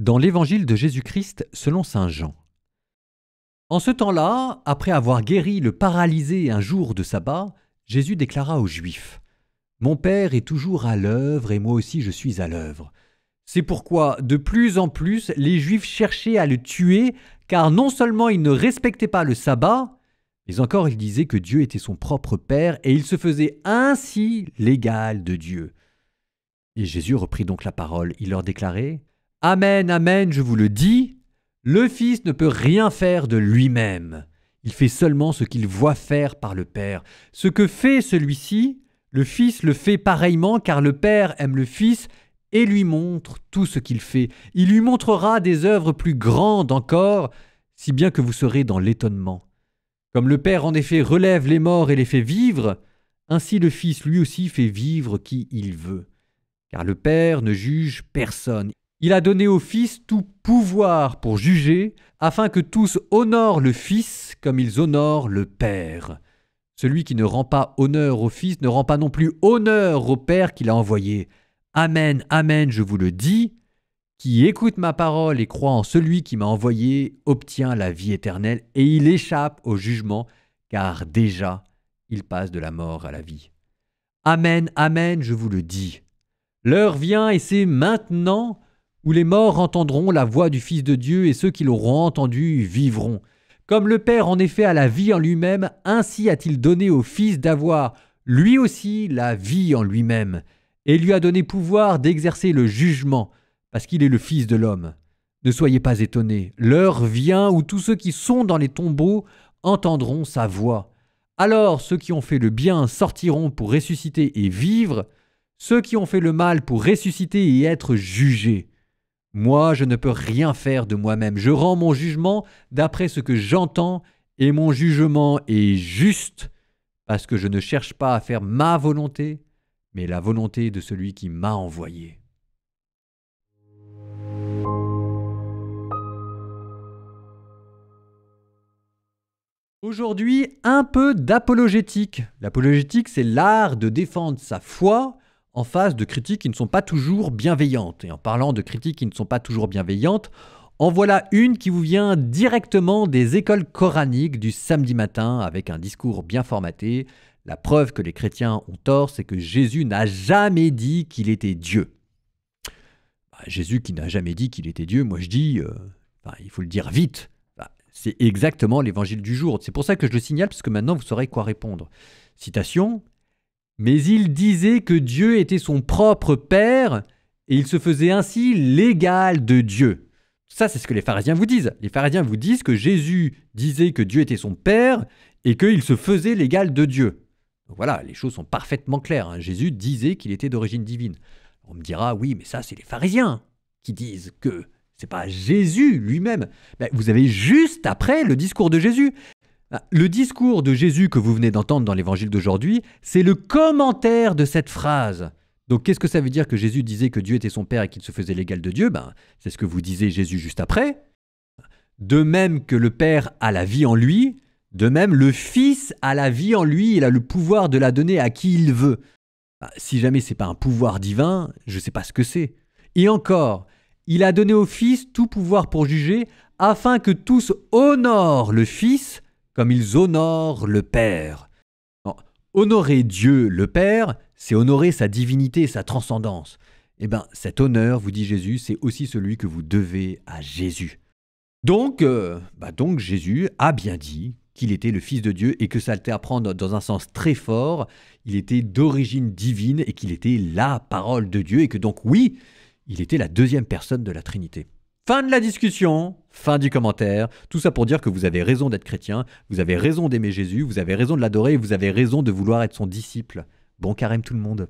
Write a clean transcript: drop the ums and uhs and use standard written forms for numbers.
Dans l'évangile de Jésus-Christ selon saint Jean. En ce temps-là, après avoir guéri le paralysé un jour de sabbat, Jésus déclara aux Juifs : « Mon Père est toujours à l'œuvre et moi aussi je suis à l'œuvre. » C'est pourquoi, de plus en plus, les Juifs cherchaient à le tuer, car non seulement il ne respectait pas le sabbat, mais encore il disait que Dieu était son propre Père et il se faisait ainsi l'égal de Dieu. Et Jésus reprit donc la parole. Il leur déclarait : « Amen, amen, je vous le dis, le Fils ne peut rien faire de lui-même. Il fait seulement ce qu'il voit faire par le Père. Ce que fait celui-ci, le Fils le fait pareillement, car le Père aime le Fils et lui montre tout ce qu'il fait. Il lui montrera des œuvres plus grandes encore, si bien que vous serez dans l'étonnement. Comme le Père en effet relève les morts et les fait vivre, ainsi le Fils lui aussi fait vivre qui il veut. Car le Père ne juge personne. Il a donné au Fils tout pouvoir pour juger, afin que tous honorent le Fils comme ils honorent le Père. Celui qui ne rend pas honneur au Fils ne rend pas non plus honneur au Père qui l'a envoyé. Amen, amen, je vous le dis, qui écoute ma parole et croit en celui qui m'a envoyé obtient la vie éternelle et il échappe au jugement, car déjà il passe de la mort à la vie. Amen, amen, je vous le dis. L'heure vient et c'est maintenant où les morts entendront la voix du Fils de Dieu et ceux qui l'auront entendu vivront. Comme le Père en effet a la vie en lui-même, ainsi a-t-il donné au Fils d'avoir lui aussi la vie en lui-même et lui a donné pouvoir d'exercer le jugement parce qu'il est le Fils de l'homme. Ne soyez pas étonnés, l'heure vient où tous ceux qui sont dans les tombeaux entendront sa voix. Alors ceux qui ont fait le bien sortiront pour ressusciter et vivre, ceux qui ont fait le mal pour ressusciter et être jugés. Moi, je ne peux rien faire de moi-même. Je rends mon jugement d'après ce que j'entends et mon jugement est juste parce que je ne cherche pas à faire ma volonté, mais la volonté de celui qui m'a envoyé. Aujourd'hui, un peu d'apologétique. L'apologétique, c'est l'art de défendre sa foi en face de critiques qui ne sont pas toujours bienveillantes. Et en parlant de critiques qui ne sont pas toujours bienveillantes, en voilà une qui vous vient directement des écoles coraniques du samedi matin avec un discours bien formaté. La preuve que les chrétiens ont tort, c'est que Jésus n'a jamais dit qu'il était Dieu. Jésus qui n'a jamais dit qu'il était Dieu, moi je dis, il faut le dire vite. C'est exactement l'évangile du jour. C'est pour ça que je le signale, parce que maintenant vous saurez quoi répondre. Citation. Mais il disait que Dieu était son propre Père et il se faisait ainsi l'égal de Dieu. Ça, c'est ce que les pharisiens vous disent. Les pharisiens vous disent que Jésus disait que Dieu était son Père et qu'il se faisait l'égal de Dieu. Donc voilà, les choses sont parfaitement claires. Jésus disait qu'il était d'origine divine. On me dira, oui, mais ça, c'est les pharisiens qui disent que c'est pas Jésus lui-même. Vous avez juste après le discours de Jésus. Le discours de Jésus que vous venez d'entendre dans l'évangile d'aujourd'hui, c'est le commentaire de cette phrase. Donc qu'est-ce que ça veut dire que Jésus disait que Dieu était son Père et qu'il se faisait l'égal de Dieu ? C'est ce que vous disiez Jésus juste après. De même que le Père a la vie en lui, de même le Fils a la vie en lui, il a le pouvoir de la donner à qui il veut. Si jamais ce n'est pas un pouvoir divin, je ne sais pas ce que c'est. Et encore, il a donné au Fils tout pouvoir pour juger, afin que tous honorent le Fils comme ils honorent le Père. Non, honorer Dieu, le Père, c'est honorer sa divinité et sa transcendance. Cet honneur, vous dit Jésus, c'est aussi celui que vous devez à Jésus. Donc Jésus a bien dit qu'il était le Fils de Dieu et que ça était à prendre dans un sens très fort. Il était d'origine divine et qu'il était la parole de Dieu et que donc oui, il était la deuxième personne de la Trinité. Fin de la discussion, fin du commentaire. Tout ça pour dire que vous avez raison d'être chrétien, vous avez raison d'aimer Jésus, vous avez raison de l'adorer et vous avez raison de vouloir être son disciple. Bon carême tout le monde.